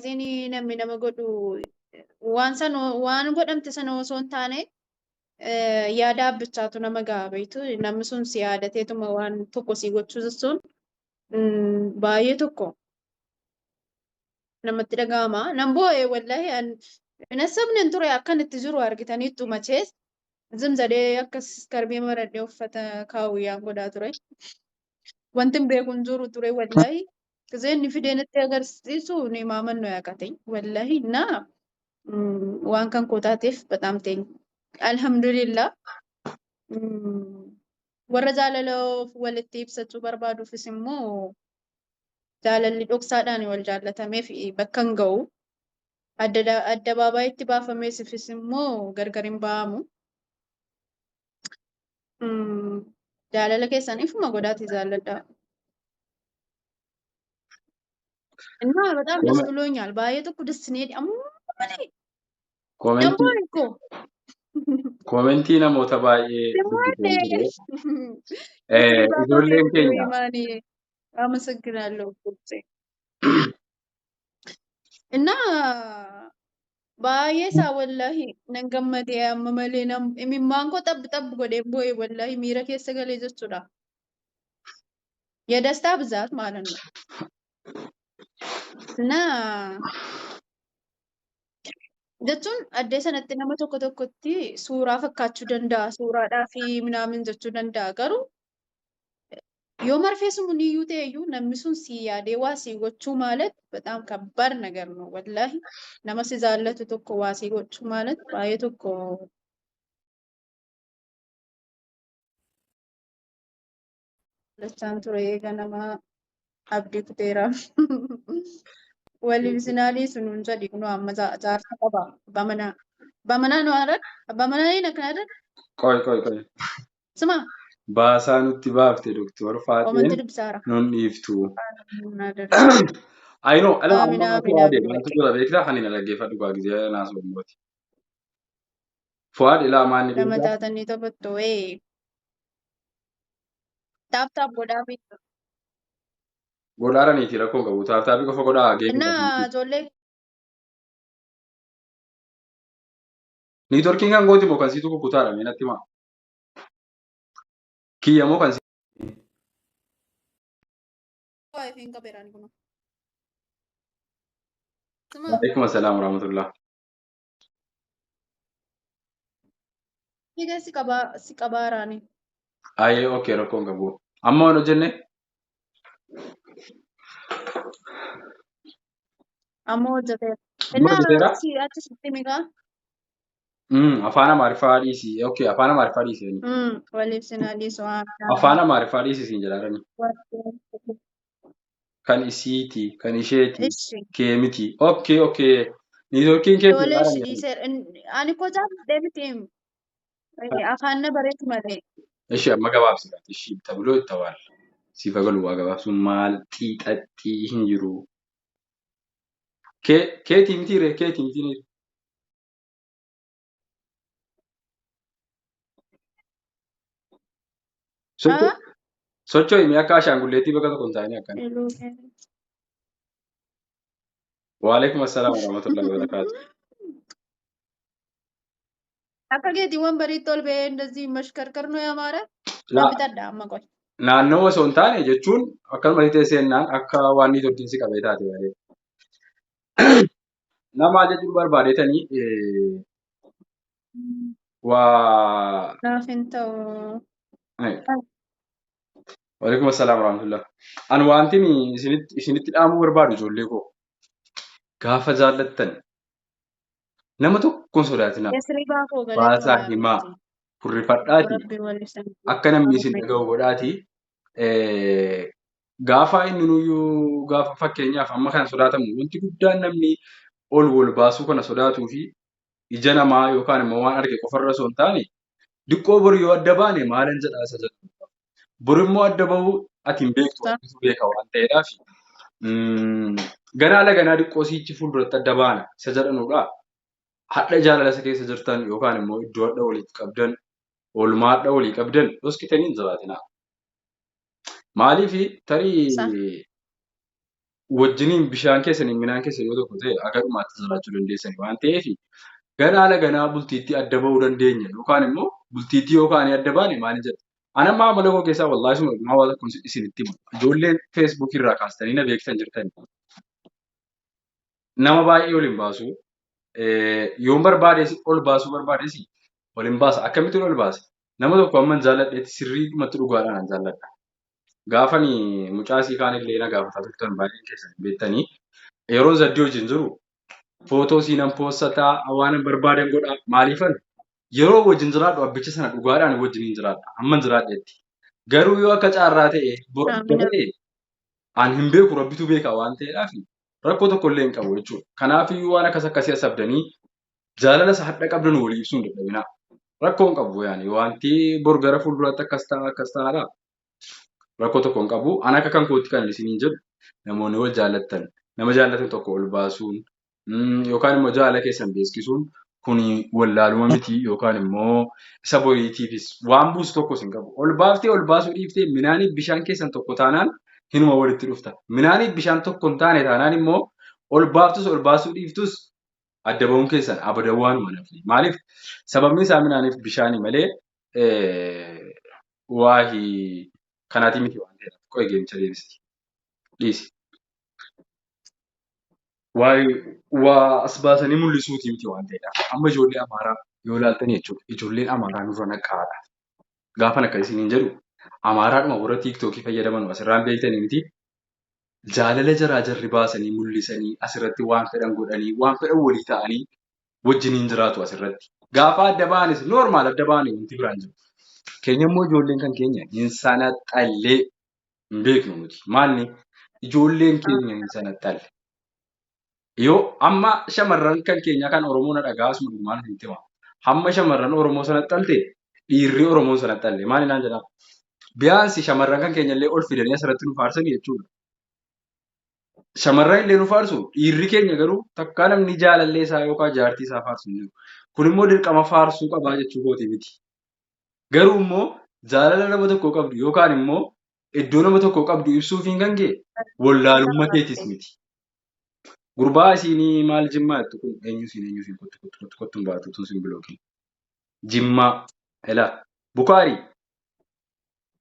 akkamittiin namni nama godhu waan godhamte sana osoo hin taane yaada abbichaatu nama gaabeetu namni sun si yaadateetuma waan tokko si gochuu sun baay'ee tokko namatti dhaga'ama. Nan boo'ee wallahi nasabni hin ture akkanatti jiru argitaniittu machees zimzadee akkas karbii maradhee uffata kaawuyyaan godhaa ture. Wanti beekun jiru ture wallahi. Kizeenni fideenatti agarsiisu ni maamannoo yaaqate wallahi na waan kan kootaatiif በጣም ቴኝ alhamdulillah warra jaalaloof walitti ibsachuu barbaaduufis immoo jaalalli dhoksaadhaan wal jaallatameef bakka hin ga'u addabaabayitti baafameesifis immoo gargar hin ba'amu. Jaalala keessan ifuma godhaati jaalladha. እና በጣም ደስ ብሎኛል። ባየተኩ ደስ ነኝ አሙማሌ ኮሜንቲ እኮ ኮሜንቲ namoota baay'ee ijoolleen keenya አመሰግናለሁ ቁጭ እና ባየሳ ወላሂ ነንገመቴ አመመሌ ነም የሚማንኮ ጠብ ጎዴ ቦይ ወላሂ ሚራ ከሰ ገሌ ጀቹዳ የደስታ ብዛት ማለት ነው። እና jechuun addee sanatti nama tokkotti suuraa fakkaachuu danda'a suuraadhaa fi minaamin jechuu danda'a garuu yoo marfee sun iyyuu ta'eyyuu namni sun si yaadee waa si gochuu ማለት በጣም ከባድ ነገር ነው ወላሂ nama si jaallatu tokko waa si gochuu ማለት baay'ee tokko lachaan ture ganama abdii kuteera walibsinaalii sunuun jadi kuno amma jaarsa qaba bamana no arat bamana ina kana ቆይ sima baasaa nutti baafte doktor omanti Faatiin dubsara nun dhiiftu. I know ala amma Fuade wantu jira beektaa kan hin dhaggeeffadhu gaa gizee naasoo mbooti. Fuade ilaa maanni lama beektaa? taatanii taphattu taap godhaa fi Godhaaraniiti rakkoon qabu taaftaa qofa godhaa geefu እና qabu. ijoollee Niitorkiin kan gooti moo kan siitu kukutaadha meenatti maa? Kiyya moo kan hin qabeeraan kun sima Waalaikum assalam warahmatullah. higa si qabaaraani Aye okay rakkoon qabu. Amma waan hojjenne? ammoo hojjeteera Amma hojjeteera? እና achi sitti migaa Afaan Amaariffaa dhiisi. Okay afaan Amaariffaa dhiisi. walibsinaalii su'aa Afaan Amaariffaa dhiisi siin jedhaarani. Kan isiiti, kan isheeti, ishi kee miti. Okay. Niitorkiin kee ijoollee ishi jedhaarani. dhiiseera ani ko jaalladhee miti afaan na bareetu malee Ishee amma gabaabsifaati. Ishee tabloo itti awwaal. Sifa galu waa gabaabsuun maal xiixaxxii hin jiru. Keetii miti ree keetii miti ni. Socho'ii akka ashaangulleettii bakka tokko hin taa'in akkana. Waalaikum assalam warahmatullahi wabarakatuh. akka geetiiwwan bariitti ol ba'ee እንደዚህ መሽከርከር ነው ያማረ ለምጣዳ አማቆይ Naannoo osoo hin taane jechuun akkasuma teessennaan akka waan niitorkiin si qabee taate malee. Nama jechuun barbaadeetanii waa. naaf hin ta'u. Waalaikum assalam warahmatullah. Ani wanti isinitti dhaamuu barbaadu ijoollee koo gaafa jaallattan nama tokkoon sodaatinaa baasaa himaa furrifadhaati akka namni isin dhaga'u godhaati. Gaafa inni nuyyuu gaafa fakkeenyaaf amma kan sodaatamu wanti guddaan namni ol wal baasuu kana sodaatuu fi ija namaa yookaan immoo waan arge qofarra osoo hin taane diqqoo bor yoo adda baane maalan jedhaa isa jedhu. Bor immoo adda bahuu ati hin beektu wanti beeka waan ta'eedhaaf ganaa laganaa diqqoo siichi fuulduratti adda baana isa jedhanudha. Hadha jaalala isa keessa jirtan yookaan immoo iddoo hadha walitti qabdan oolmaa hadha walii qabdan hoskitanii hin jabaatinaa. Maaliif tarii wajjiniin bishaan keessanii midhaan keessa yoo tokko ta'e akka dhumaatti jiraachuu dandeessanii waan ta'eef ganaa laganaa bultiitti adda bahuu dandeenya yookaan immoo bultiitti yookaan adda baane maali jedha. Ana ammaa amala koo keessaa wallaahi suma dhumaa waan tokko isinitti himu. Ijoolleen feesbuukii irraa kaastanii na beektan jirtan nama baay'ee ol hin baasu. Yoon barbaades ol baasuu barbaades ol hin baasa. Akkamittiin ol baasa? Nama tokko amman jaalladheetti sirriidhumatti dhugaadhaan an jaalladha. Gaafani mucaasii kaanillee na gaafataa turtan baay'een keessan beektanii yeroo zaddii wajjin jiru footoo siinan poossataa waan barbaadan godhaa maaliifan yeroo wajjin jiraadhu abbicha sana dhugaadhaan wajjin hin jiraadha amman jiraadheetti. Garuu yoo akka caarraa ta'e bor adda Amina. ta'e an hin beeku rabbitu beeka waan ta'eedhaaf rakkoo tokko illee hin qabu jechuudha. Kanaafiyyuu waan akkas akkasii asabdanii jaalala isa hadha qabdan walii ibsuu hin dadhabinaa. Rakkoo hin qabu yaani wanti bor gara fuulduraatti akkas ta'aadha. Rakkoo tokko hin qabu. An akka kan kootti kan isiniin jedhu namoonni wal jaallattan nama jaallatan tokko ol baasuun yookaan immoo jaalala keessan beeksisuun kuni wallaaluma miti yookaan immoo isa boriitiifis waan buusu tokkos hin qabu. Ol baaftee ol baasuu dhiiftee midhaaniif bishaan keessan tokko taanaan hinuma walitti dhufta. Midhaaniif bishaan tokko hin taane taanaan immoo ol baaftus ol baasuu dhiiftus adda bahuun keessan abada waanuma nafni. Maaliif sababni isaa midhaaniif bishaanii malee waahii kanaatii miti waan ta'eedhaaf. Qo'ee geemicha deebisiti. Dhiisi. Waa as baasanii mul'isuutii miti waan ta'eedhaaf. Amma ijoollee amaaraa yoo ilaaltan jechuudha. Ijoolleen amaaraa nurra naqaadha. Gaafan akka isiniin jedhu amaaraadhuma warra tiiktookii fayyadaman asirraan beektanii miti. Jaalala jaraa jarri baasanii mul'isanii asirratti waan fedhan godhanii waan fedhan walii ta'anii wajjiniin jiraatu asirratti. Gaafa adda ba'anis noormaal adda ba'anii wanti biraan jiru. Keenya immoo ijoolleen kan keenya hin sanaxallee hin beeknu nuti. Maalni ijoolleen keenya hin sanaxalle. Yoo amma shamarran kan keenya kan Oromoo na dhagaa asuma dhumaan hin tima. Hamma shamarran Oromoo sanaxalte dhiirri Oromoo sanaxalle maali naan jedhaa? Biyaansi shamarran kan keenya illee ol fidanii asirratti nu faarsanii jechuudha. Shamarran illee nu faarsu dhiirri keenya garuu takkaa namni jaalallee isaa yookaan jaartii isaa faarsu hin jiru. Kun immoo dirqama faarsuu qabaa jechuu kooti miti. Garuu immoo jaalala nama tokkoo qabdu yookaan immoo iddoo nama tokkoo qabdu ibsuuf hin gangee wallaalummaa keetis miti. Gurbaa isinii maal jimmaa jettu kun eenyu isin kottu baatu tun sin bilookin. Jimmaa elaa Bukaarii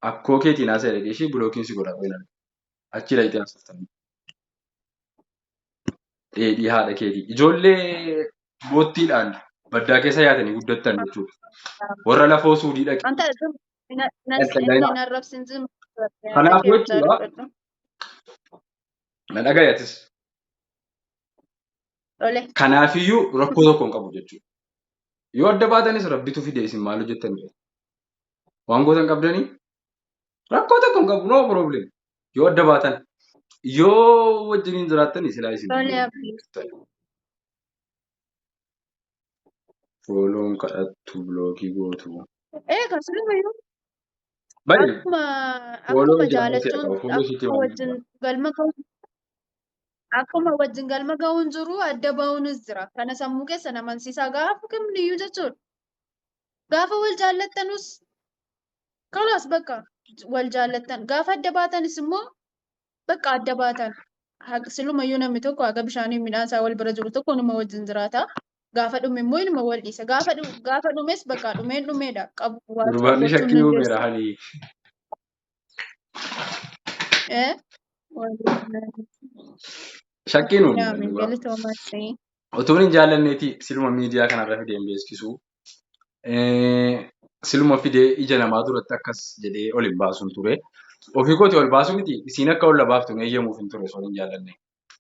akkoo keetiin haasa'e dhaqee ishee bilookiin si godhaa qoynan achi dhaqxee haasoftan. Dheedhii haadha keetii. Ijoollee boottiidhaan baddaa keessa yaatanii guddattan jechuudha. Warra lafoo suudii dhaqe. Anta Daldalaa. narrabsin zim. Kanaafuu jechuudha. Na dhagayatis. Ole. Kanaafiyyuu rakkoo tokko hin qabu jechuudha. Yoo adda baatanis rabbitu fide isin maal hojjettanidha. Waan gootan qabdanii rakkoo tokko hin qabu no problem. Yoo adda baatan yoo wajjiniin jiraattanii silaa isin Ole abdii. fooloon kadhattu bilookii gootu. Kasumayyuu Baay'ee akkuma jaalachuun fooloo isiitii waan wajjin galma ga'uun akkuma wajjin galma ga'uun jiru adda ba'uunis jira. Kana sammuu keessa amansiisaa gaafa kamiyyuu jechuudha. Gaafa wal jaallattanus kalaas bakka wal jaallattan gaafa adda baatanis immoo bakka adda baatan. Silumayyuu namni tokko haga bishaanii midhaan isaa wal bira jiru tokko nama wajjin jiraata. Gaafa dhume immoo inuma wal dhiisa. Gaafa dhumes bakka dhumeen dhumeedha. Qabu waan Durbaanni shakkii uumeera hali. Shakkiin uumeera. Otuun hin jaallanneeti siluma miidiyaa kanarra fidee beeksisu. Siluma fidee ija namaa duratti akkas jedhee ol hin baasuun ture. Ofii kooti ol baasu miti isiin akka ol baaftu eeyyamuuf hin ture osoo hin jaallanne.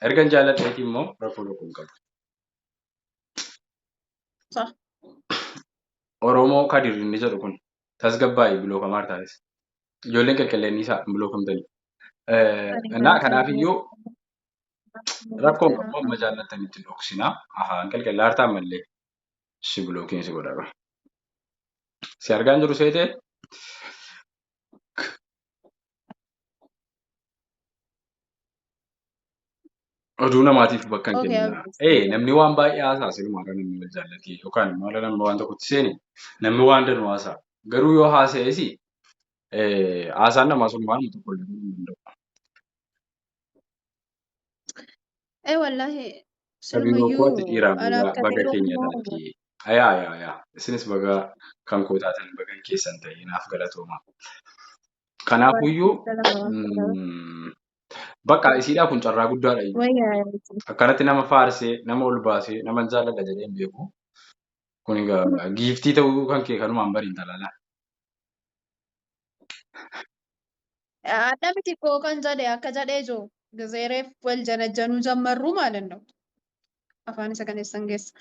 Erga hin jaalladheeti immoo rakkoo tokko hin qabu. Oromoo Kadir inni jedhu kun tasgabbaa'ii bilookamaa taasisa. Ijoolleen qalqalleenni isaa hin bilookamtanii. Kanaafiyyuu rakkoon qabu amma jaallattanitti dhoksinaa. Ahaan qalqallaa hartaan mallee si bilookiin si godha. Si argaan jiru seetee? Oduu namaatiif bakka hin kenninaa. Namni waan baay'ee haasaa silumaa kan namni wal jaallatee yookaan immoo namni waan tokkotti seeni namni waan danuu haasaa. Garuu yoo haasa'es haasaan namaa sun waan tokko illee hin danda'u. wallahi Kabiiroo kootti sinumayyuu dhiiraan anaaf baga kabiiroo keenya immoo taati. Yaa. Isinis baga kan koo taatan baga keessan ta'e naaf galatooma. Kanaafuyyuu walitti lama waan bakka isiidhaa kun carraa guddaadha. wayyaa Akkanatti nama faarsee, nama ol baasee, nama jaalladha jedhee hin beeku. Kun egaa giiftii ta'uu kan kee kanumaan bariin talaalaa. adda miti koo kan jedhe akka jedhee jiru gazeereef wal janajjanuu jammarruu ማለት ነው afaan isa kaneessan geessa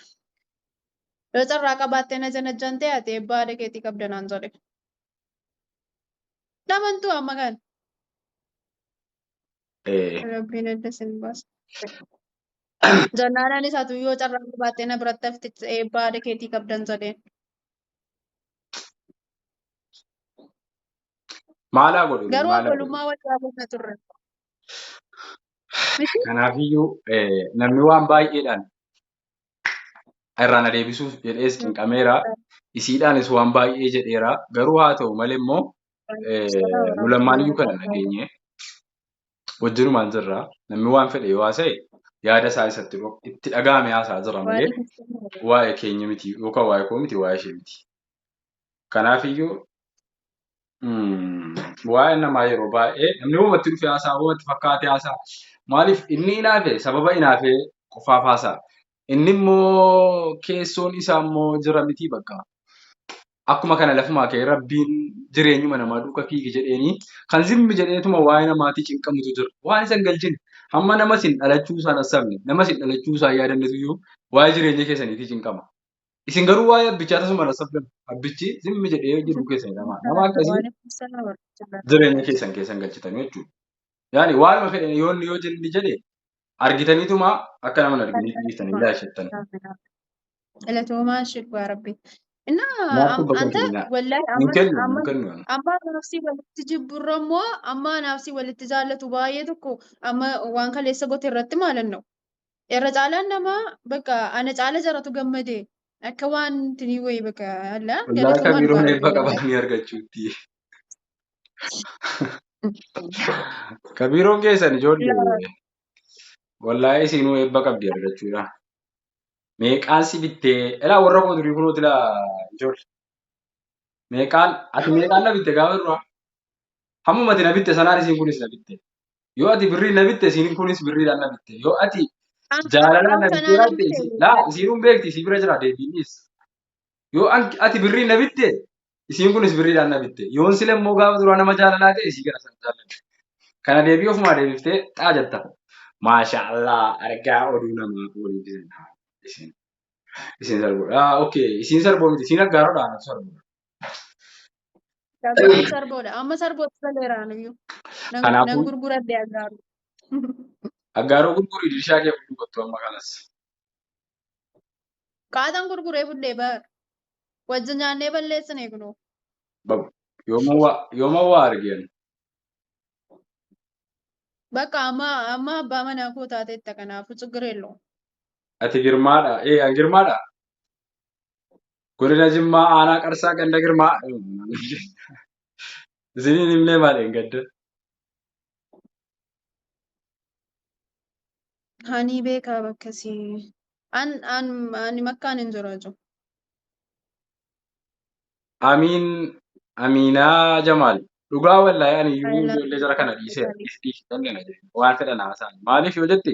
yoo carraa qabaattee na janajjan ta'e ati eebbaa haadha keetii qabda naan jedhe namantuu amma kan rabbiin adda sin baasa jannaadhaan isaatu yoo carraa qabaattee na biratti hafti eebbaa haadha keetii qabdan jedheen Maalaa godhu garuu maalaa godhu. obbolummaa wal jaallatna turre miti Kanaafiyyuu namni waan baay'eedhaan irraa na deebisuuf jedhees qinqameera. Isiidhaanis waan baay'ee jedheera. Garuu haa ta'u malee immoo nu lammaaniyyuu kana nageenye wajjinumaan jirra. Namni waan fedhe yoo haasa'e yaada isaa itti dhaga'ame haasaa jira malee waa'ee keenya miti yookaan waa'ee koo miti waa'ee ishee miti. Kanaafiyyuu waa'ee namaa yeroo baay'ee namni uumatti dhufe haasaa uumatti fakkaate haasaa maaliif inni hinaafe sababa hinaafee qofaaf haasaa inni immoo keessoon isaa immoo jira miti bakka akkuma kana lafumaa ka'e rabbiin jireenyuma namaa duuka fiigi jedheeni kan zimmi jedheetuma waa'ee namaatii cinqamutu jira waan isan galchine hamma nama sin dhalachuu isaan hassabne nama sin dhalachuu isaa yaadannatuyyuu waa'ee jireenya keessaniitii cinqama. Isin garuu waa'ee abbichaa tasuma hassabdan abbichi zimmi jedhee jiru keessanii nama akkasii jireenya keessan galchitanii jechuudha. Yaani waanuma fedhan yoo jilli jedhe argitaniituma akka nama arganii dhiistanii daashattan. Eletoomaa shirkwaa rabbi. እና Nyaattu bakka አንተ keenya ወላሂ hin kennu. amma nafsi walitti jibburra immoo amma nafsi walitti jaallatu baay'ee tokko amma waan kaleessa gote irratti ማለት ነው. Irra caalaan namaa bakka ana caala jaratu gammade akka waan tinii wayii bakka alla Wallaahi galatumaan kabiroon eebba baarabbi qabaanii argachuutti. Kabiroon keessan ijoollee wallaahi isinuu eebba qabdi argachuudha. Meeqaan si bittee ilaa warra koo durii kunuuti ilaa ijoollee. Ati meeqaan na bitte gaafa duraa? Hammuma ati na bitte sanaan isiin kunis na bitte. Yoo ati birrii na bitte isiin kunis birriidhaan na bitte. Yoo ati jaalalaan na bitte jiraate isiinuun beekti isii bira jira deebiinis. Yoo ati birrii na bitte isiin kunis birriidhaan na bitte. Yoon sila immoo gaafa duraa nama jaalalaa ta'e isii gara sana jaalladha. Kana deebii ofumaa deebiftee xaajatta. Maashaallah argaa oduu namaa waliin isin sarboodha. Okay isin sarboo miti isin aggaaroodha anatu sarboodha. Sabaan sarboodha amma sarbooti saleeraan iyyuu nan Kanaafuu gurguradde aggaaru. aggaaroo gurgurii dirshaa kee fuudhuu kottu amma kanas. Kaatan gurguree fuudhee baar wajji nyaannee balleessine kunoo. Yooma waa argeen. Bakka amma abbaa manaa koo taateetta kanaafuu ችግሬለው Ati girmaadha. An girmaadha. Godina Jimmaa aanaa qarsaa ganda girmaa. Isiniin himnee maal hin gadda? Hani beekaa bakkasii ani makkaan hin jiraatu. Aminaa Jamaal. Dhugaa wallaahi ani iyyuu ijoollee jara kana dhiisee waan fedhan haasa'an. Maaliif yoo jette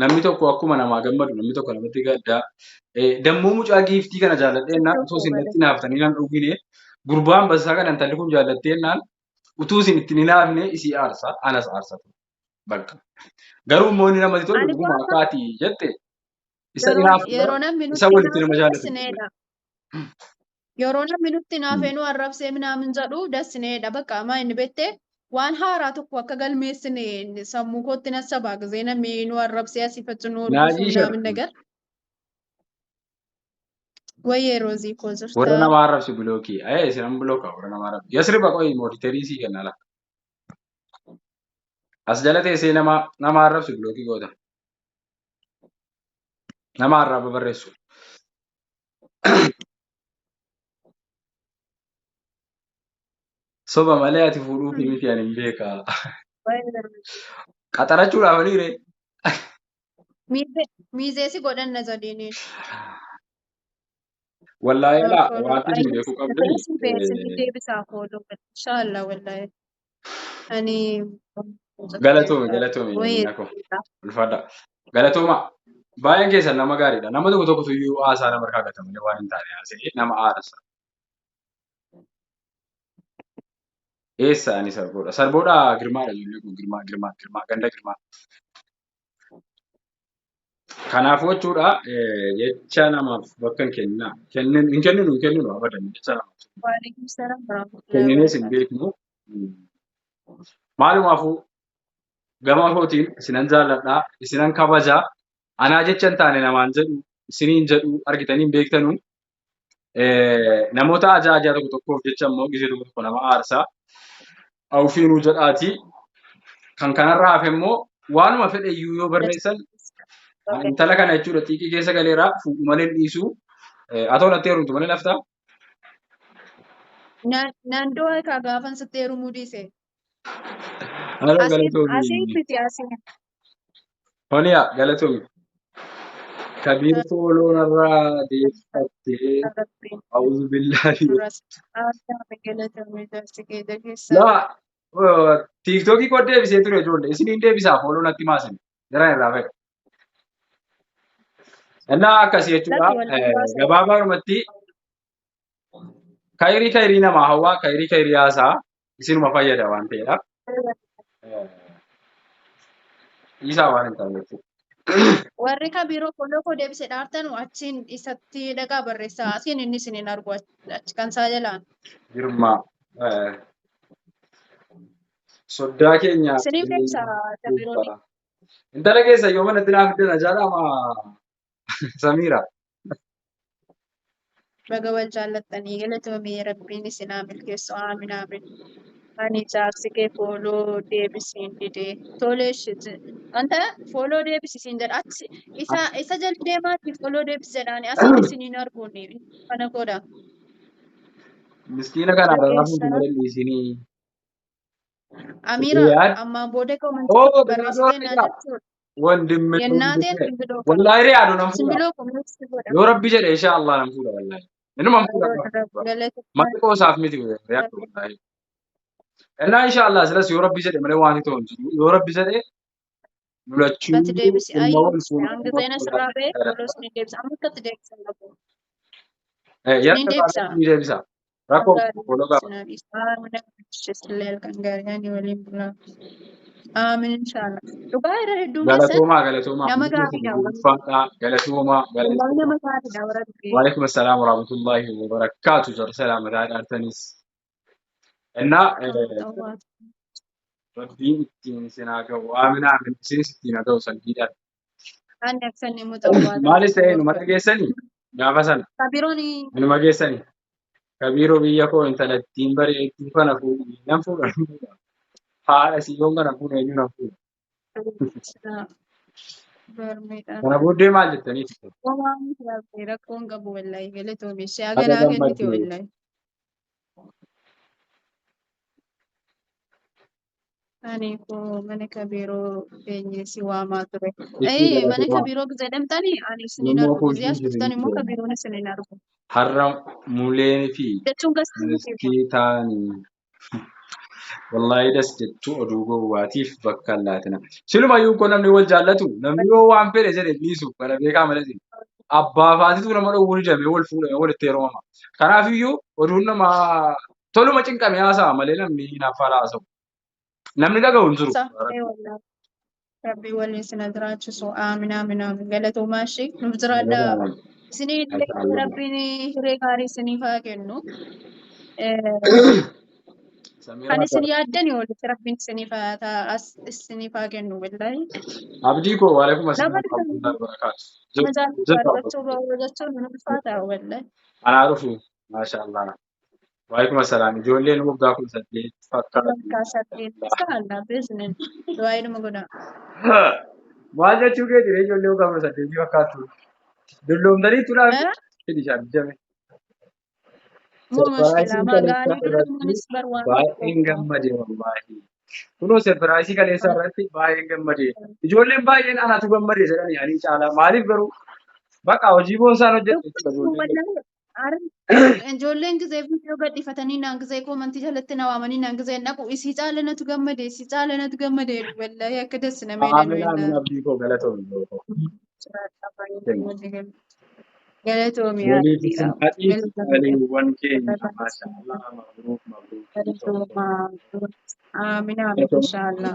namni tokko akkuma namaa gammadu namni tokko namatti gaddaa. Dammuu mucaa giiftii kana jaalladheennaan osoo isin natti naaftanii nan dhugine gurbaan basaa kana intalli kun jaallatteennaan utuu isin itti hin naafne isii aarsa anas aarsatu. Bakka. Garuu immoo inni namatti tolu dhuguma akka ati jette isa yeroo namni isa walitti nama jaallatu. Yeroo namni nutti naafeenuu arrabsee minaamin jedhu dassineedha bakka amma inni beektee waan haaraa tokko akka galmeessine sammuu kootti nassabaa gisee namni nu arrabsee asiifatti nu hordofu minaamin nagar. Wayyee roozii koo jirta. Warra nama arrabsu bilookii. Isinan bilookaa warra nama arrabsu. Yasriba qoyi mooditerii sii kenna la. As jala teessee nama arrabsu bilookii goota. Nama arraba barreessu. Soba malee ati fuudhuu fi miti ani hin beekaa. Qaxarachuudhaaf ni ree. miizeesi godhanna jedhanii. Wallaahi laa Follow wanti isin beekuu qabdani Referensi beeksisni deebisaa follow inshallah wallahi ani galatoomi wayii miina koo ulfaadha. Galatooma baay'een keessan nama gaariidha. Nama tokko tokkotu iyyuu haasaa nama harkaa gata malee waan hin taane haasa'ee nama aarsa. Eessa ani sarboodha? Sarboodha Girmaadha ijoollee kun Girmaa ganda Girmaa. Kanaafuu jechuudha jecha namaaf bakka hin kennina. Hin kenninu abadan jecha namaaf. Waalaikum salam warahmatullahi Kenninees hin wabarakatuh. beeknu. Maalumaafuu gama kootiin isinan jaalladhaa, isinan kabajaa. Anaa jecha hin taane namaan jedhu, isiniin jedhu argitanii hin beektanu. Namoota ajaa'ajaa tokko tokkoof jecha immoo gisee tokko tokko nama aarsaa. Awufiinuu jedhaati. Kan kanarraa hafe immoo waanuma fedhe iyyuu yoo barreessan intala kana jechuudha xiiqii keessa galeeraa fuudhu malee dhiisuu. Atoo natti heerumtu malee laftaa. Naannoo akka gaafan sitti heerumuu dhiise. Haaloo Asiin galatoomi. miti asiin. Honiyaa galatoomi. Kabiir fooloonarraa deeffattee awuzu billaahi. Laa tiiktookii koo deebisee ture ijoollee isiniin deebisaa fooloo natti maasin garaa irraa fayyada. Innaa akkasii jechuudha gabaabaadhumatti kayrii namaa hawaa kayrii haasaa isinuma fayyada waan ta'eedhaaf. Isaa waan hin taane jechuudha. Warri kabiroo follow koo deebisee dhaartan achiin isatti dhagaa barreessaa. Asiin inni isiniin argu achi kan isaa jalaan. Girmaa soddaa keenya Isiniin beeksaa kabirooni. intala keessa yoo manatti naaf iddana jaalama Samiira. Baga wal jaallattanii galatoomii rabbiin isinaa milkeessu aamin aamin. Ani jaarsi kee follow deebisiin didee tolee shiti. Wanta follow deebisiin jedha achi isa jalli deemaatti follow deebisi jedhaani asiin isiniin arguuni kana godha. Miskiina kana irraa fuutu malee dhiisinii. Amira ammaan booda komantii barreessitee na jechuudha. Wandimmi Yennaateen simbiroo qaba. wallahi riyaadu nan fuudha. Simbiroo kunuunsi godha. Yoo rabbi jedhe insha Allah nan fuudha wallahi. Inuma fuudha. Maqi qoosaaf miti riyaadu wallahi. Innaa insha Allah silas yoo rabbi jedhe malee waan ta'u hin jiru. Yoo rabbi jedhe lulachuu Kati deebisi ilma ayi wal fuudha. hanga zeena sirraa ba'e folos ni deebisa. Amma kati deebisa qabu. Yeroo Ni deebisa. ni deebisa. Rakkoo fooloo qaba. Kan gaari'aan waliin bulaa. Aamin inshallah. Dhugaa irra hedduun keessan Galatoomaa. nama gaariidha. Ulfaadhaa. Galatoomaa. Wallahi nama gaariidha warra dubbee. Waalaikum assalaam warahmatullahi wabarakatuh. Jara salaama dhaadhaartanis. Innaa rabbiin ittiin isin haa ga'u. Aamin aamin isinis ittiin haa ga'u sandiidhaan. Ani aksanni mutawwaa. Maalis ta'e numa dhageessanii gaafa sana Kabirooni numa geessanii. Kabiiroo biyya koo intalattiin bareedduu kana fuudhii nan fuudha. Haadha siyyoon kana fuudha eenyu nan fuudha. Kana booddee maal jettaniiti? rakkoon qabu wallahi galatoomii ishee ganaa kennite wallahi. Ani koo mana kabiroo keenyesi waamaa ture. Mana kabiroo jedhamtanii ani isiniin argu. Guyyaa dhuftan immoo kabiroon isiniin argu. Har'a mulee fi Jechuun gastii miskii ta'anii wallahi das jettuu oduu gowwaatiif bakka hin laatina. Silumayyuu koo namni wal jaallatu namni yoo waan fedhe jedhe dhiisu bara beekaa malati. Abbaa faatitu nama dhowwuu ni damee wal fuudhame walitti heerumama. Kanaafiyyuu oduun nama toluma cinqame haasa'a malee namni naaffaadha haasa'u. Namni dhaga'u hin jiru. Rabbi waliin sina jiraachisu aamin aamin aamin galatoomaa ishee nuuf jiraadhaa. Isinii rabbiin hiree gaarii isiniif haa kennu. Kan isin yaaddanii walitti rabbiin isiniif haa kennu wallahi. Abdii koo waalaikum asalaam jechuun nu ulfaata wallahi. Anaa dhufu maashaallah. Waalaikum asalaam ijoolleen waggaa 18 fakkaatu. Maal jechuu keeti ijoollee waggaa 18 fakkaatu. Dulloomtanii turan fedhi isaan jame. Baay'een gammadee wallaahi. Kunoo sirpiraayisii kaleessa irratti baay'een gammadee. Ijoolleen baay'een anatu gammadee jedhanii ani caalaa maaliif garuu bakka hojii boonsaan hojjette jechuudha ijoolleen. Ijoolleen gisee viidiyoo gadhiifatanii naan gisee koomantii jalatti na waamanii naan gisee naqu isii caala natu gammade isii caala natu gammade wallahi akka dassi na meedhan Aamin wayna aamin abdii koo galatoomi. galatoomi Waliif abdiidha simpadhiif waliiwwan keenya maashaallah mabruuk mabruuk. aamin aamin inshaallah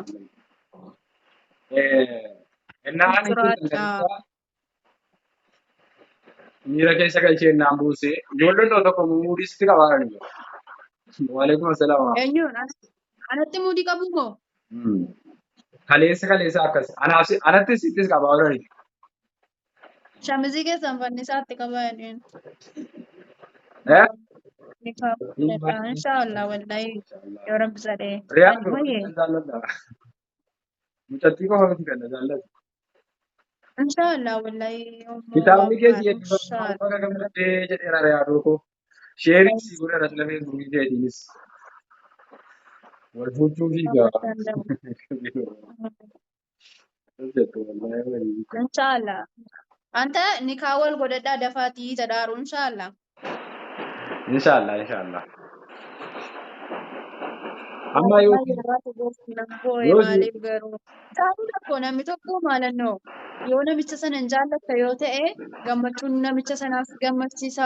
Innaan suraadha miira keessa galchee innaan buusee ijoolleen tokko muudisti qabaatan jiru. Waalaikum asalaam. eenyuun anatti muudii qabu moo Kaleessa akkas. Anattis ittis qabaatan. shamizii keessan fannisaatti qabaaniin Eh? ni qabu inshaallah wallahi yoo rabbi sadee Riyaan ani wayyee jaalladha. Mucattii qofa miti kan jaallatu. inshaallah wallahi Kitaabni keessi eebbifamu bakka gammaddee jedheera yaaduu koo. Sheerii si godhe irratti lafee durii keetiinis. Wal fuuchuu fi gaa. inshaallah anta nikaa wal godhadhaa dafaatii jedhaaru inshaallah Inshaallah. Amma yoo maaliif garuu taa'uu tokko namni tokko maalannoo yoo namicha sana hin jaallatta yoo ta'e gammachuun namicha sanaaf gammachiisa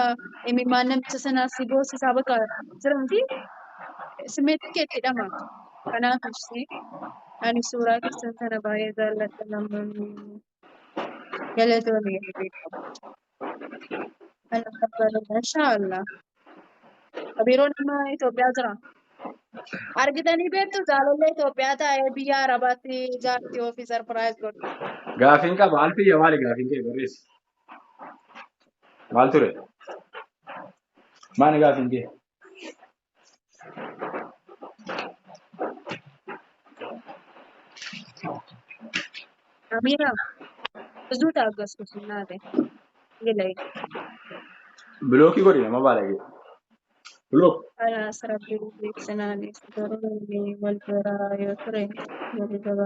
imimmaan namicha sanaaf si boosisaa bakka jiranti simeetti keetti hidhama kanaaf ibsi ani suuraa keessan sana baay'ee jaalladha namoonni galatoomii inshaallah biiroon amma Itoophiyaa jira. Argitanii beektu jaalallee Itoophiyaa taa'ee biyya Arabaatti jaartii ofii sarpiraayiz godhu. Gaafiin qaba. Alfiyya maali gaafiin kee barreessi? Maal ture? Maali gaafiin kee? Amina, ብዙ ታገስኩሽ እናቴ ይለኝ Bilookii godhi nama baala kee. Bilook. አላስረብኝ ቤተሰናኔ ስተሮኒ ወልበራ የትሬ ወልበራ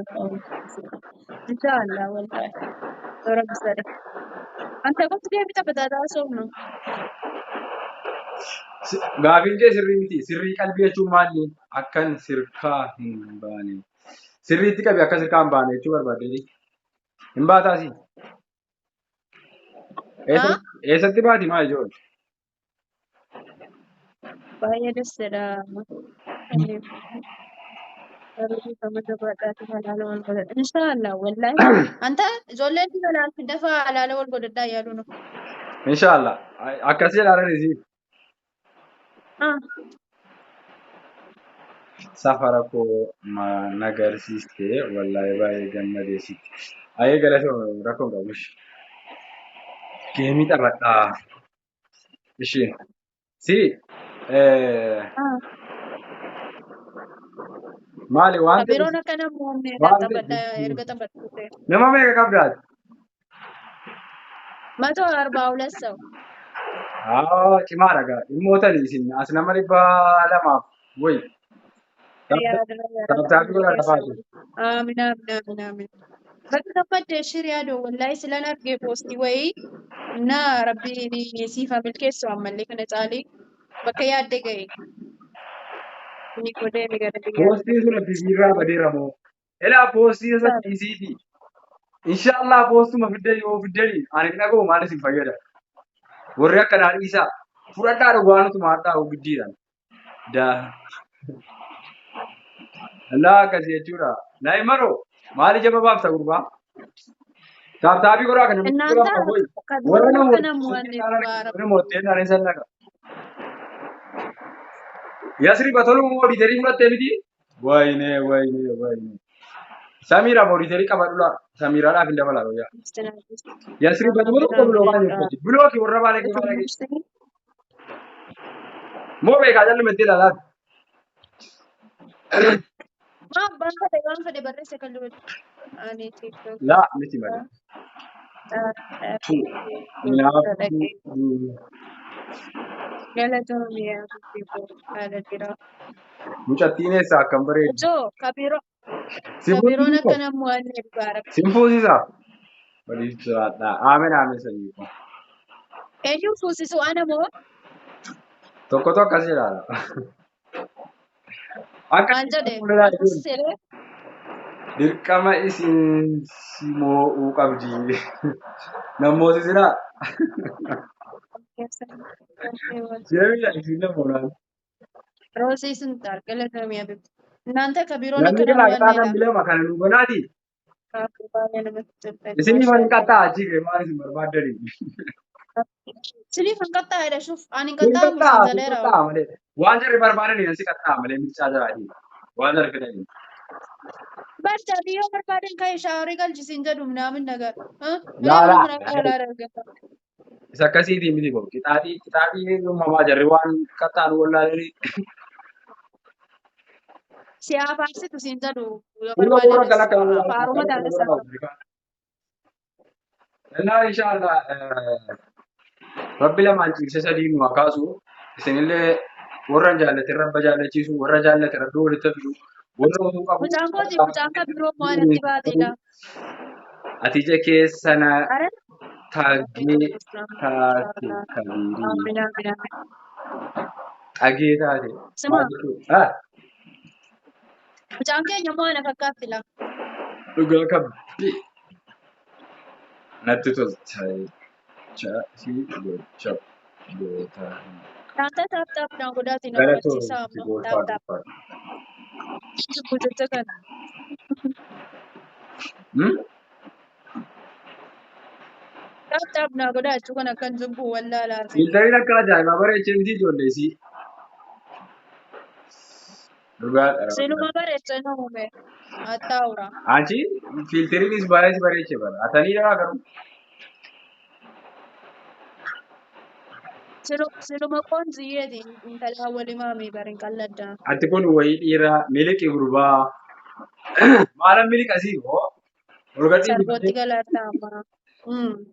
እንሻላ ወላሂ ረብ ሰደ አንተ ቆት ገብተ በዳዳ ሰው ነው Gaafiin kee sirrii miti. Sirrii qalbii jechuun maali? Akkan sirkaa hin baane. Sirriitti qabi akka sirkaa hin baane jechuu barbaaddeeti. Hin baataasi. አ Eessatti baati maal ijoollee? ባየ ደስ ሰዳ እንሻላ ወላሂ አንተ ጆሌን ይበላል ደፋ አላለ ወልጎደዳ እያሉ ነው Inshaallah. Akkas jedhaan isi. Safara koo nagarsiistee wallahi baay'ee gammadeessitti. Ayee galatoo rakkoon qabush. Geemii taphattaa. Isheen. Si. Maali waan biroon akkana muumee taphadha erga taphatute nama meeqa qabdaati? 142 ሰው Cimaadha gaa. Dhimmoota isin as nama 200 wayi. Taphaatii godhaa tafaati. አሚን አሚን አሚን አሚን በከፈደ ሽሪያዶ ወላሂ ስለናርጌ ፖስቲ ወይ እና ረቢ ሲፋ ሚልኬስ አመለ ከነጻሊ በከ ያደገይ ኒኮዴ ሚገደግ Poostiin sun bibirraa badeera moo? Ilaa poostii isa dhiisiiti. Inshaallah poostuma fiddanii yoo fiddanii ani dhaga'u maal isin fayyada? Warri akkanaa dhiisaa fudhadhaa dhugaanutuma hadhaa giddiidhaan. Daa. Allaa akkasii jechuudha. Naa'imaroo maali jaba baafta gurbaa? Taaptaabii godhaa kan namni እናንተ godhaa qabu. Warra namoonni ani sallaqa. Yasri batolu moo diiterii fudhattee miti? Wayne. Samiira moo diiterii qabadhula. Samiiraadhaaf hin dabalaa guyyaa. Yasri batolu moo bilookaa jirti? Bilooki warra baala kee. Moo beekaa jalli mettee ilaalaati? ባንፈደ በረሰ ከሉ አኔ ቲክቶክ Laa miti malee. Kanaafuu Galatoomiyyaa Bibbiqoo haadha dhiiraa. Mucattiin eessaa akkam bareeddi. Osoo Si kabiroon fuusisa. akka namuu waan eebbaa Si rabbi. fuusisa. Waliif jiraadha. Aamen aamen sanyii koo. Eenyuun fuusisu ana moo Tokko akkas jedhaadha. Akka maal jedhe dirqama lolaa maal ijoollee. fuusisedee? Dirqama isin si moo'uu qabdi. Namootisinaa. Deemila isin namoonaan. Roosii sun taal galatoomiyyaa Bibbi. እናንተ ከቢሮን Namni akka kilaa namuu waan qixaa kan jedha. bilama kana nu gonaati. Kaaffee baay'ee namatti tola. Isinii waliin Maashaallah. qaxxaa achii ga'e maal isin barbaaddani. Siniif hin qaxxaa'edha shuuf ani hin Kun qaxxaamu siin qaxxaa, kun jedheera. qaxxaa malee. Waan jarri barbaadanii asi qaxxaa malee mirchaa jiraati. Waan jarri fedhanii. Barjaa biyyoo barbaadan kan shaaworii galchisiin jedhu minaamin nagar. Inni immoo Laalaa. mana qaalaa argata. Isa akkasiitii miti kun qixaaxii uumamaa jarri waan qaxxaan wallaalanii. Si afaarsitu siin jedhu yoo Kunoo warra barbaadanis kana kan faaruma kana taate godha sana. qabu. Innaa inshaallah rabbi lamaan ciibsa sadii nu haa kaasu. Isinillee warra jaallate rabba jaallachiisu, warra jaallate rabbi walitti fidu, warra uumuu qabu. Mucaan kan biroo waan itti baateedha. Ati ija keessana Are taagee taate kabirii Amina. xagee taate. Sima Maal jechuudha? mucaan keenya immoo ana fakkaatti la. Dhugaa kabbi natti tolcha si gocha goota. Nyaata taaphaaf godhaati na Galatoo hubachiisaa si amma goota taaphaaf. dhufaadha. Guutucha kan taaphaaf na godhaachuu kan akkan jibbuu wallaalaati. Filtariin akka ajaa'ibaa bareechee miti ijoollee si dhugaadha. Sinuma bareecha na uume hattaa'ura. Achi filtariinis baay'ee si bareechee bara. Atanii dhaa garuu. Sinuma qoonziyyeeti intalaa wali maamii barin qalladdaa. Ati kun wayii dhiiraa miliqi gurbaa. Maalaan miliqasii hoo? Olgadhiin Sarbootti bifatee. galataa amma.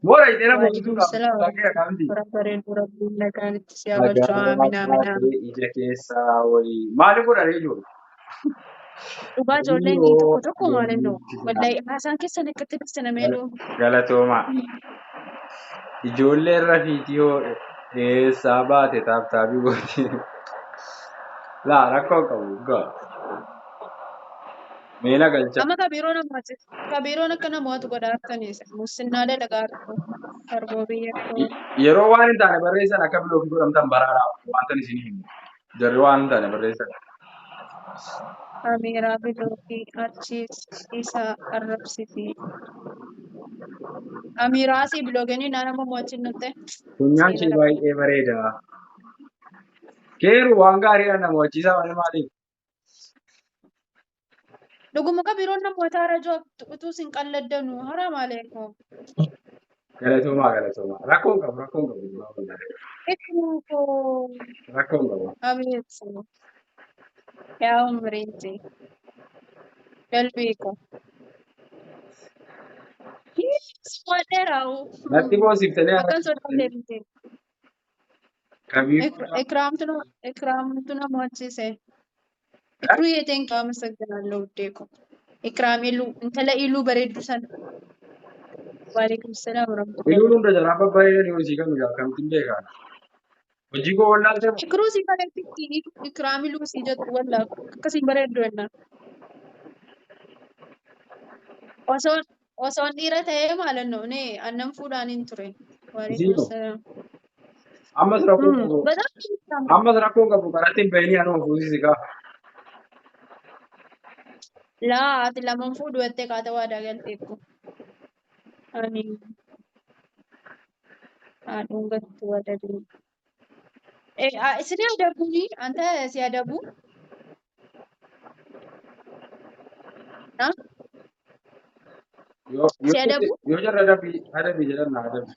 Moora ittiin nama Waalaikum hojjetuudhaaf salaam. baay'ee akkaamti. Bareedu rabbiin nagaan itti si haa galchu. Magaalaa Amina. taatee ija keessaa wayii. Maali godhanii ijoollee? Dhugaa ijoolleen tokko maaliin noo? Wallahi haasaan keessan akkatti dhufte nameenuu. Galatoomaa. Ijoolleen rafiitii hoo eessaa baate taaptaabii gooti. Laa rakkoo qabu gaa. Meela galcha. Amma kabiroon akka namoota godhaa akkaniis musinnaa dalagaartu sarboo biyyattuu. Yeroo waan hin taane barreessan akka biloofii godhamtan baraadhaaf wanta isin himu. Jarri waan hin taane barreessan. Amiraa biloofii achiis isa arrabsiti. Amiiraasii bilooganii naannoo mo'achiin nutte. Funyaan ishee baay'ee bareeda. Keeru waan gaariidhaan nama mo'achiisaa malee maaliif? Dhuguma kabiroon namoota rajoo utuu sin qalladdanuu haraa maaleekoo. Galatoomaa. Rakkoon qabu. Rakkoon qabu. Abeetsu. Yaa umriinti. Qalbiiko. Simadheeraa'u. Natti boosiftanii Akkan sodaatee miti. Kamiif Ikraamtu nama hojjise. Ikruu yeeteen qaama sagganaallee uddeeko. Ikraam intala iluu bareeddu sana. Waalaikum salaam warahmatullahi. Iluun hunda jalaa babbareedanii hojii kamidha akkamittiin beekaa? Hojii koo wallaaltee Ikruu si bareedditti ikraam iluu si jettu wallaa akkasiin bareeddu jennaan. Osoon dhiira ta'ee maalannoo annan fuudhaan hin ture. Waalaikum salaam. ammas rakkoo qabu karatti hin bahini anuma fuusisi kaa. Laa ati lamaan fuudhu jettee kaata waadaa galteekku. Ani haadhuun gattu wadaduu. Isin adabuuni anta si adabu. Si adabu. Yoo jarra adabii jedhan na adabi.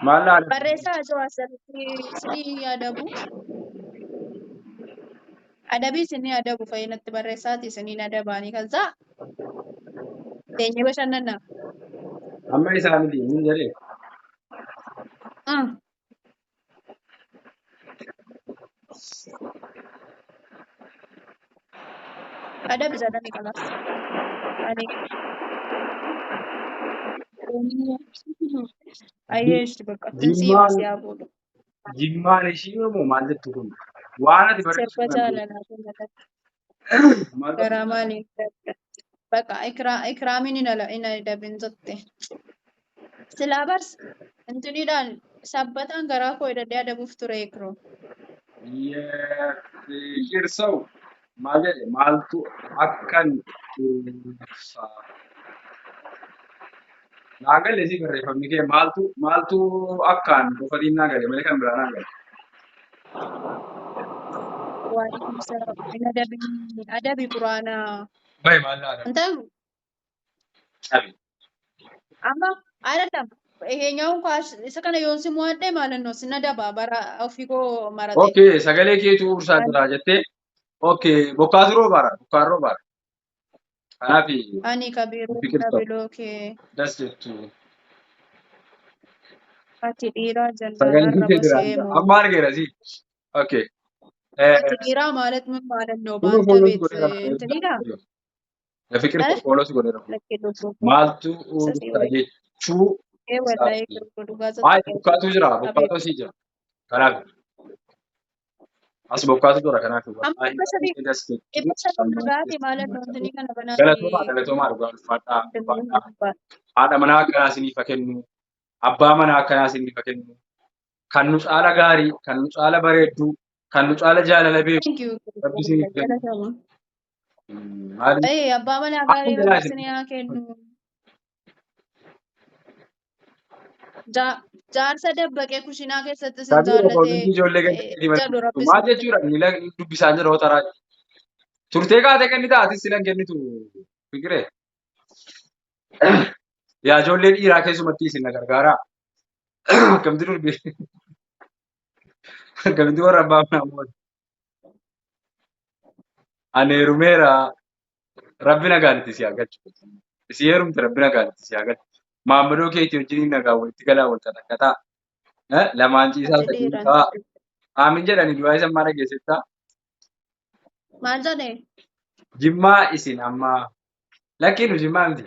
Maal na adabi? Barreessaa ajoo asirratti isinii adabu. Adabii isinii adabu fayyinatti barreessaati isiniin adabaanii kan ta'a. Teenyee bashannanaa. Amma isaaniti hin jedhee. ada bizadani kalas. Ani ayesh baka tinsi Jimmaan wasi abudu. jimmaan ishii moo maal jettu kun? Waan ati barreessitu Sirba kan ta'e. jaalala kunnata Maal barreessitu? garamani baka ikramin ina dabin zotte. Silabars intuniidhaan sabbatan garaa koo hidhadhee adabuuf ture ekro. Firsaw maal jedhe maaltu akkan tursaa naa galle si barreeffamni kee maaltu akkaan qofa dinnaa gale malee kan biraa naa gale. Waa'ee adabi quraanaa. Bahe maal naa gale? Antaan Cabi. amma ayyaadam eenyaan koo isa kana yoon si mo'adhee maalan no sinna daba bara ofii koo marate. Okay, sagalee keetu ursaa jira jettee. Okay, bokkaatu roobaara bokkaan roobaara. Kanaaf Ani kabiiruu biqiltuu dabiloo kee das jettu ati dhiiraa jallaan sagalee kee arraba jira seemoo. amma argeera si. Okay. Ati dhiiraa maalat min maalan no Kunoo baanta fooloo si beet godheera. intiniidha. Fikir fooloo si godheera. Lakkee dhukkuu Maaltu isa si ursa wayi. jechuu Wallahi isaati. dhukkuu dhugaa Ay, sotti bokkaatu jira, bokkaatu qabeetti. asii jira. Kanaaf as bokkaatu jira kanaaf Amma wallahi baay'ee das dhibba jechuun sadii sammuu dhugaatii keessatti maalan no namatti intinii tolu. kana banaati Galatoomaa dhugaa ulfaadhaa ulfaadhaa. gubbaa. Haadha manaa akkanaa isiniif haa kennu. Abbaa manaa akkanaa isiniif haa kennu. Kan nu caala gaarii, kan nu caala bareeddu, kan nu caala jaalala beeku Thank you. rabbi isiniif kennu. Galatoomaa. Maali? Abbaa manaa Akka gaarii jalaa rabbi isin. isin haa kennu. Jaarsa dabbaqee kushinaa keessatti isin Sabii jaallatee obboloonni ijoollee gadi jedhu rabbi maal isin haa jechuudha miila dubbisaan jira hoo taraa. Turtee kaatee kennitaa atis silan kennitu fikiree. Yaa ijoollee dhiiraa keessumatti isin na gargaaraa. Akkamitti durbi akkamitti warra abbaa manaa mo'atu. Ani heerumeera rabbi nagaan itti si haa galchu. Si heerumte rabbi nagaan itti si haa galchu. Maammadoo keetii wajjin nagaan walitti galaa wal xaxaqataa. Lamaan ciisaa ati sadii dhiiraan. ta'a. Aamin jedhani du'aa isa maal dhageessiftaa? Maal jedhee? Jimmaa isin amma lakkiinu jimmaa miti.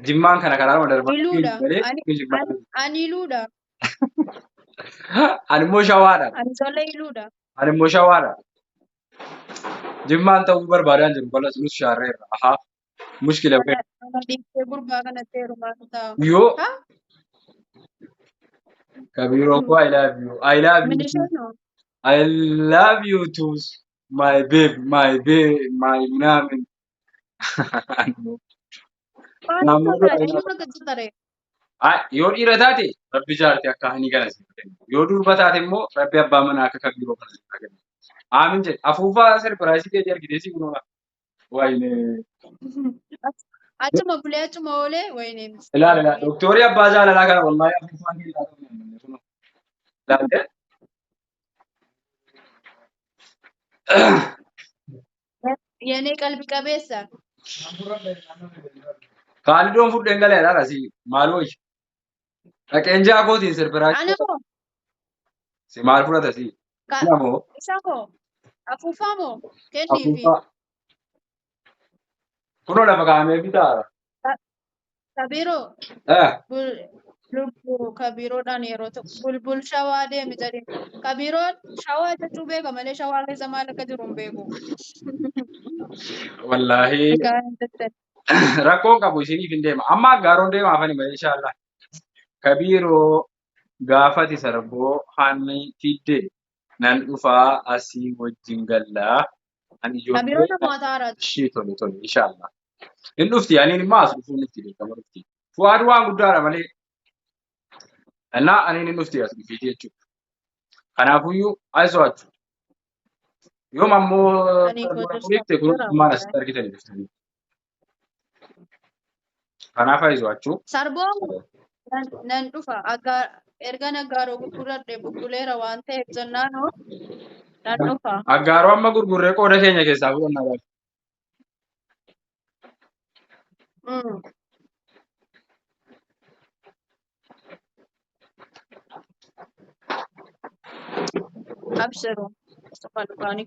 Jimmaan kana karaaruma darbaa Iluudha. malee jimmaa miti. Ani iluudha. Ani immoo shawaadha. Ani ijoollee iluudha. Ani immoo shawaadha. Jimmaan ta'uu barbaadaan jiru bala sunus shaarreerra. Ahaa. Mushkila ba'e. Mana dhiibbee gurbaa kanatti heerumaatu taa'u. Yoo Ha? Kabiroo ko I love you. I love you too. Milishoonoo. I love you too. My babe, my naamin. Maaliif Naammoo tolaa? I Eenyu love akka taree? yoo dhiira taate rabbi jaartii akka inni gala siif kennu. Yoo durba taate immoo rabbi abbaa manaa akka kabiroo kana siif kennu. Aamin jedhe. Afuufaa sirpiraayisii kee argitee si kunuuna. Waayinee. Achuma bulee achuma oolee wayinee. Ilaala. Dooktorii abbaa jaalalaa kana wallaahi afuufaan kee ilaaluu hin dandeenye. Ilaalte. Yenee qalbii qabeessa. Kaalidoon fudheen galeedha asii maal wayyi? Dhaqeen jaakootiin sirpiraayisii. Ana moo? Si maal fudhata si? Namoo Isa moo? Afuufaa moo? Kenniifi. afuufaa. Kunoo lafa kaa'amee bitaara. Kabiroo. Eh. Lubbuu kabiroodhaan yeroo ta'u bulbul shawaa deemi jedhe. Kabiroon shawaa jechuu beeka malee shawaa keessa maal akka jiru hin beeku. Wallaahi rakkoon qabu isiniif hin deema. Amma gaaroon deemaa fani malee inshaallah. Kabiroo gaafati sarboo hanni tidde nan dhufaa asii wajjin gallaa. Ani Kabiroo namoota haaraati. ishee tole inshaallah. Hin dhufti ani immoo as dhufuun itti beekama dhufti. Fu'aad waan guddaadha malee. Innaa ani hin dhufti as dhufiiti jechuudha. Kanaafuyyuu aizo'achu. Yoom ammoo dhufte kun maal asitti argitanii dhuftanii. Kanaaf aizo'achu. Sarboon nan dhufa erga naggaaroo gurguradhe bubbuleera waan ta'eef jennaanoo nan dhufa. Aggaaroo amma gurgurree qooda keenya keessaa fudhannaa baatu. Abshiru. Kan dhugaanii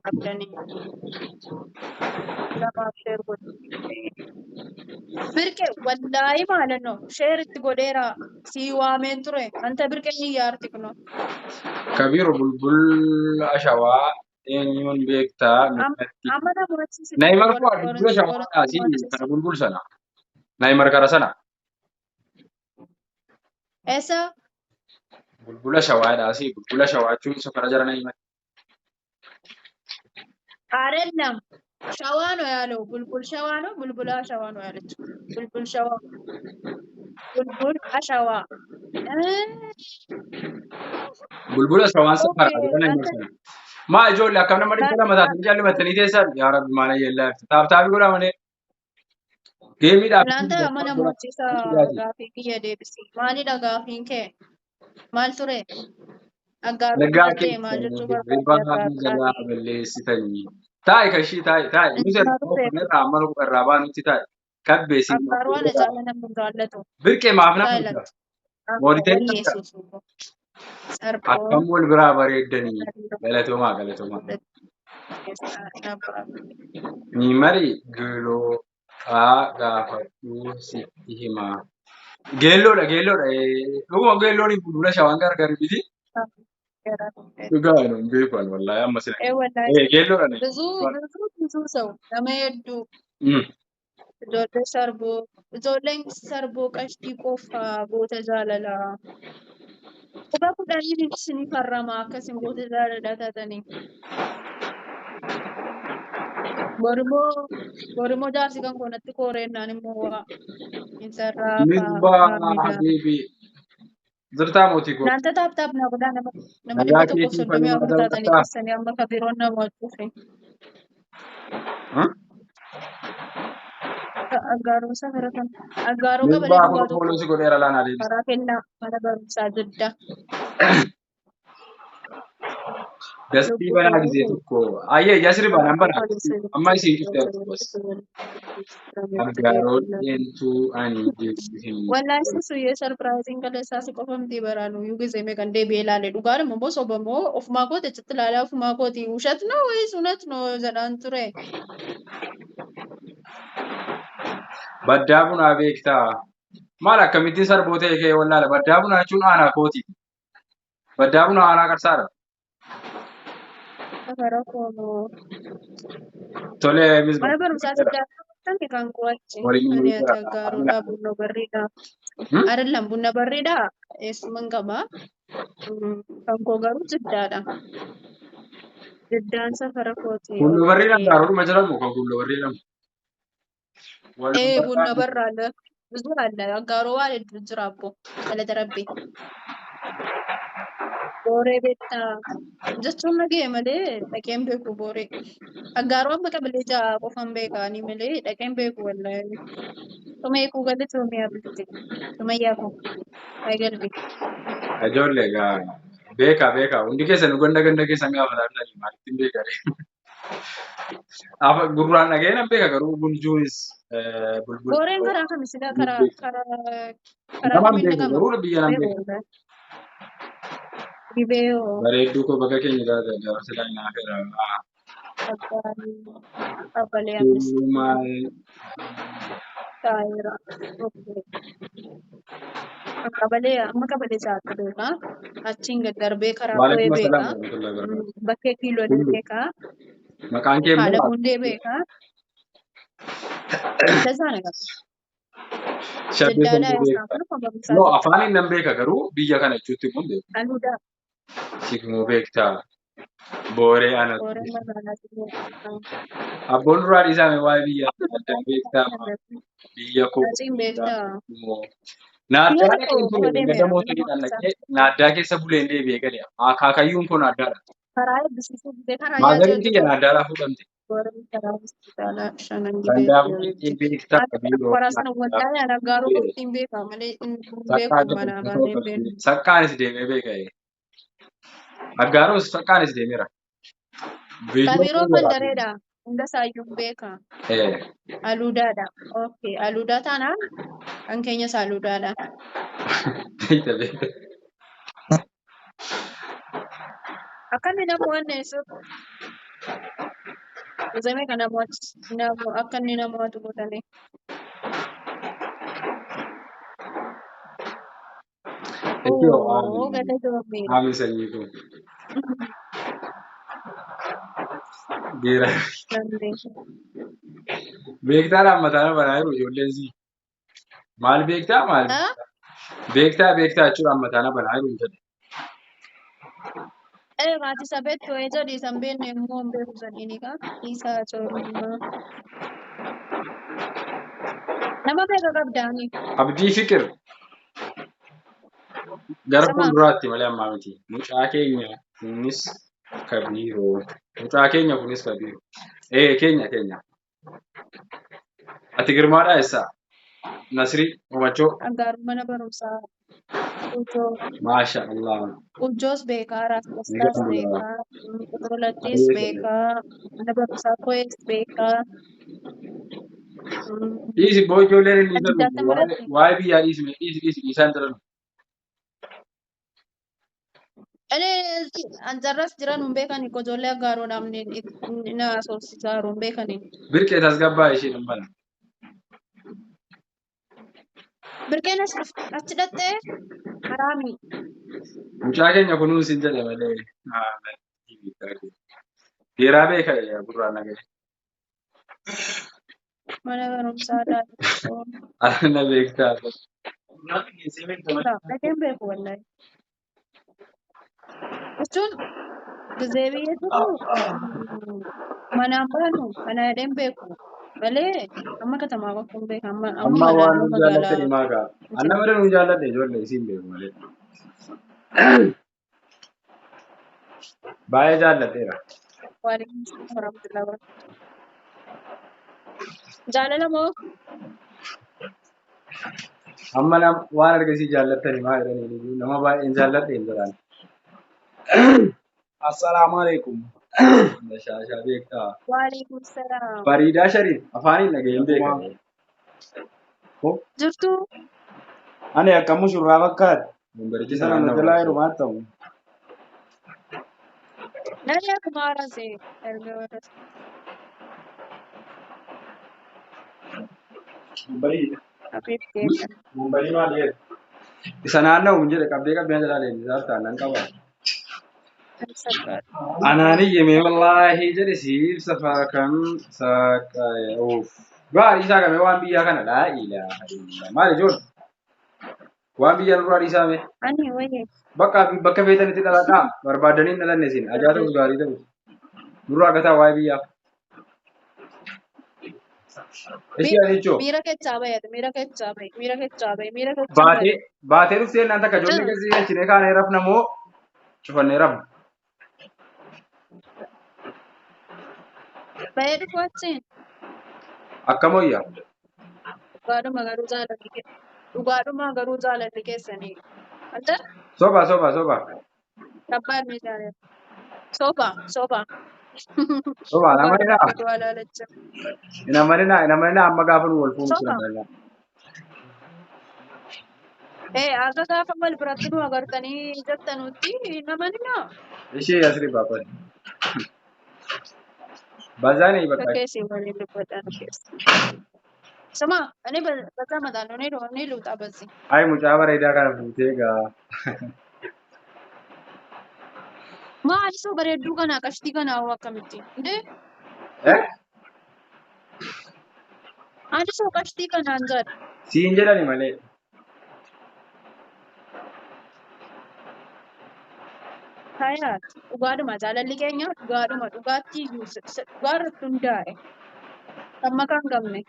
qabdanii namaaf sheer godhu. Birqee wallaahi maala no sheer itti godheera sii waameen ture anta birqee iyyaarti kuno Kabiru bulbul ashawaa eenyuun beektaa miidhatti. amma namooti sitti Naayimar kuwaa bulbula shawaadhaasi kana bulbul sana. Naayimar kara sana. eessa Bulbula shawaadhaasi bulbula shawaa jechuun isa kara jara Naayimar. አይደለም ሸዋ ነው ያለው ቡልቡል ሸዋ ነው ቡልቡላ ሸዋ ነው ያለችው ቡልቡል ሸዋ ቡልቡል አሸዋ Bulbula shawaan isa ኦኬ kara jara Naayimar አንተ sana. Maa ijoollee akkam nama dhibba lama taatanii jaallatanii teessan yaa rabbi maala yeellaa taaptaabii godhaa malee geemiidhaaf እናንተ መነ ሞቺሳ ጋፊ ክየ ዴብሲ ማሊዳ ጋፊን ከ ማል ቱሬ አጋሩ nagaa ማዴ ማልቹ keessanii በርባዴ ribbaa አጋጣሚ jalaa balleessitanii. Taa'i kashii taa'i nuti እንጅራቱ erga ፌ kanarraa amma irraa baanutti taa'i kabbeesii አጋሯን እዛለ ነምንጋለቱ birqee maaf nama ሳይለንት jira mooditee ወል qabda ኢየሱስ ሰርቦ akkam wal biraa bareeddanii galatoomaa ni mari geeloo gaafadhuu sitti himaa geelloodha dhuguma geelloon bulbula shawaan gargari miti dhugaa hin beekan wallaahi amma sina geelloodha ne ብዙ ብዙ ሰው ለመሄዱ ijoollee sarboo ijoolleen sarboo qashtii qofa goota jaalala quba kudhanii isinii farrama akkasin goota jaalala taatanii borimoo jaarsi kan koonatti kooreennaan immoo insarraa misbaa faamida habiibi zirtaa mootii koo እናንተ ታፕታፕ ነው ብላ nama nagaa dhibba tokkoof keetii soddomii fayyuma afur taatanii daawwataa teessanii amma kabiroon nama cufe aggaaruu safara kan aggaaruu qabalee misbaa duwwaa kun tokko poolisii godheera laanaa deebisa karaa kennaa mana barumsaa jidda dastii banaa gisee tokko ayyee yasri banaan banaa amma isiin cuftee bas Aggaaroo dheentuu ani jechuun wallahi susu ye surprising kala saasi qofamti baraanu yu ጊዜ meeqan deebi'ee ilaale dhugaadhuma immoo sobamoo ofumaa kooti achitti ilaalaa ofumaa kooti ውሸት ነው ወይስ እውነት ነው jedhaan ture baddaa bunaa beektaa maal akkamittiin sarbootee kee wallaala baddaa bunaa jechuun aanaa kooti baddaa bunaa aanaa qarsaadha safara koonoo tolee misba mana barumsaa jiddaa kan kan kuwachi waliin ani umurii ati aggaaruudha bunna barriidha አይደለም ቡና በሬዳ eessuman qaba kan koo garuu jiddaadha jiddaan safara kooti Gullo barriidhaan gaaruma jedhamu kan gullo barriidhaan ቡና በር አለ ብዙ አለ አጋሮ ዋለ ጅራቦ ተለተረቤ ቦሬ ቤታ jechuun nagee malee dhaqeen beeku booree aggaaroo amma qabalee ja'a qofan beekaanii malee dhaqeen beeku wallahi tumee kuu galle tumee abditti tumee yaaku aygalbi ijoollee gaa beekaa hundi keessan ganda keessan gaafa laatanii maalittiin beekare afa gurraan dhaga'ee nan beeka garuu buljuunis bulbul booreen karaa kamisila karaa naman kamiin beeku dhaqama garuu biyya nan beeka Gibeo bareedduu koo bakka keenya taate jaarsa laanaa fedha abalee amnis maal taa'eera. Qabalee amma qabalee isaatti beeka. Achiin gad darbee karaa waalaikum bu'ee beeka. assalam warahmatullahi wabarakatuh Bakkee kiiloolee beeka. maqaan kee Haala immoo hundee beeka. Dasaan agarra. shabbee Jiddaadhaa kan yookaan beekta kun kan barumsaa no jiddaa. afaaniin nan beeka garuu biyya kana jechuutti immoo beeku Aluudaa sikmoo beektaa booree ana booreen magaalaa jiddaa. abboon duraa dhiisaame waa'ee biyya adda beektaa biyya koo Achiin beektaa. naaddaa Biyya dhaqeen tokko ture qofa gada deemeera. mootii dhaqee naaddaa keessa buleen deebi'ee gale akaakayyuun koo naaddaadha Karaa eebbisiisuu bitee karaa maazariin yaajii kiyya hojjetu. naaddaadhaa fuudhamte Booreen karaa hospitaala shanan Kanaafuu gibeetti. beektaa biiroo Waraasana wallahi ana gaaruu qofti hin beeka malee hin beeku mana baanee hin beeku. saqqaanis deemee beeka aggaaroos saqqaanis deemeera. Kabiroon mandareedha. Hunda isaayyuu hin beeka. Aluudaadha. Okay. Aluudaa taanaan kan keenyas aluudaadha. Akan ni namuan eh. So, Zame ka namuat. Akan ni namuat ubutan eh. Ito, Oh, ganda doon. amin sanyii ko. Geera. Nandi. Beektaadhaan mataan banaa jiru ijoolleen sii. Maal beektaa maal? Ha? Beektaa jechuudhaan mataan banaa jiru jedhe. Eh, mati sabet to ejo di sambil nemu ambil urusan ini kan. Isa coruma. Nama bega kabdani. Abdii Fikir gara Sama. fuulduraatti malee ammaa miti. Mucaa keenya kunis Kabiiroo. Mucaa keenya kunis Kabiiroo. Keenya. Ati Girmaadhaa eessaa? Nasrii Homachoo. Agar mana barumsa. Ujo. Maasha Allah. Ujos beka, rastas Ni kan bulaa. beka, utrolatis beka, mana barumsa koes beka. Dhiisi boo ijoolleen inni isa Ajjata dhufu maratti. waa'ee biyyaa dhiisi isaan jiran. Ele anjarras jiran humbeekani kojoollee agaaroo namni na soorsisaa humbeekani. Birqee tasgabbaa ishee hin bana. Birqeen achi dhattee haraami. Mucaa keenya kunuunsi hin jedhe malee. Geeraa beeka gurraan nagahee. Mana barumsaa daadhii. Ana beektaa. Dhaqeen beeku wallahi. Jechuun gizee biyya jiru manaan baanu mana dhaqeen beeku malee amma katamaa bakka hin beeku amma Amma waan naannoo nu jaallatte magaalaa. himaa gaa. Anna mada nu jaallatte ijoollee isiin beeku malee. Baay'ee jaallatteera. Waalaikumsalam warahmatullahi wabarakatuh. Jaalala moo? Amma waan argasii jaallattani maa jedhanii nama baay'een jaalladhe hin jedhan. Assalaamu alaikum. Bashaashaa beektaa. Waalaikumsalam. Fariidaa Shariif afaaniin dhaga'een beekamu. Jirtu Ani akkam shurraa fakkaata. Mumbarichi Isa nama jalaa hirumaan ta'u. nani akkuma haarase erga warras. Mumbarii. Afiif keessa. Mumbarii maal jedhu? isa naanna'u hin jedhe qabdee jalaa leenjisaa taanaan qaba. Anaaniyye mee wallaahi jedhe siif safaa kan saaqa'uuf. Gaarii isaa qabee waan biyyaa kana dhaa ilaa. Maal ijoollee? Waan biyyaa nurraa dhiisaa mee? Ani wayye. Bakka feetanitti dhalataa barbaadanii hin dhalanne isin ajaa ta'us gaarii ta'u. Nurraa gataa waa'ee biyyaa. Ishee adichoo. Miira kechaa bayyadu miira kechaa baye. Baatee dhuftee naan takka ijoollee keessi galchinee kaanee rafna moo cufannee rafna? Baye dhufu achiin. Akkam wayyaa? Dhugaadhuma garuu jaalalli keessanii. Anta Soba. tabbaan ni jaalala. Soba. Soba namanidhaa. Duwalaalacha. Namanidhaa amma gaafa nu wal fuunu Soba. sun. Akka gaafa wal biratti nu agartanii jettanutti namanina. Ishee asirri baafate. Bazaanii bakka. Fakkeessi waliin dubbatan keessa. Sama, ani bazaa mataan ni luuxaa bazzi. Ay mucaa bareedaa kana fuutee gaa. Maali soo bareedduu kana qashtii kana hawwa akkamitti? Ndee? Ani soo qashtii kanaan jedha. Siin jedhani malee. Hayaat dhugaadhuma jaalalli keenya dhugaadhuma dhugaatti dhugaa irratti hundaa'e. Amma kan qabne.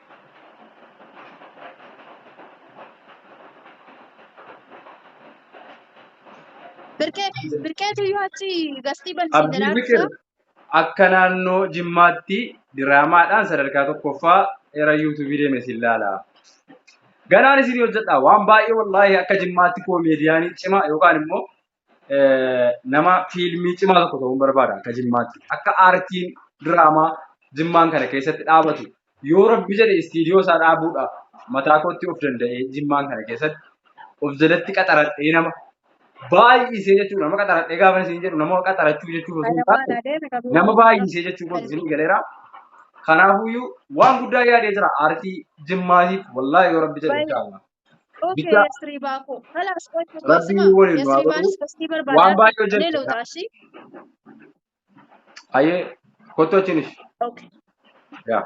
Birqeetu yoo achi gastii balsiin Abdii Fikir akka naannoo Jimmaatti diraamaadhaan sadarkaa tokkoffaa era yuutuubii deeme si ilaala. Ganaan isin hojjedha waan baay'ee wallaahi akka Jimmaatti koomeediyaanii cimaa yookaan immoo nama fiilmii cimaa tokko ta'uun barbaada akka Jimmaatti. Akka aartiin diraamaa Jimmaan kana keessatti dhaabatu yoo rabbi jedhe istiidiyoo isaa dhaabuudha mataa kootti of danda'ee Jimmaan kana keessatti of jalatti qaxaradhee nama baay'isee jechuudha. Nama qaxaradhee gaafa isin jedhu nama qaxarachuu jechuu osoo hin taane nama baay'isee jechuu kootu isin galeera. Kanaafuyyuu waan guddaa yaadee jira aartii jimmaatiif wallaahi yoo rabbi jedhe inshaAllah. اوكي Bicha يا ستريباكو خلاص اوكي rabbii اسمع waliin يا nu haa ستريبانس godhu كستيبر waan بعدات baay'ee ليلو hojjette. تاشي Hayyee kottu achiinis. اوكي Yaa.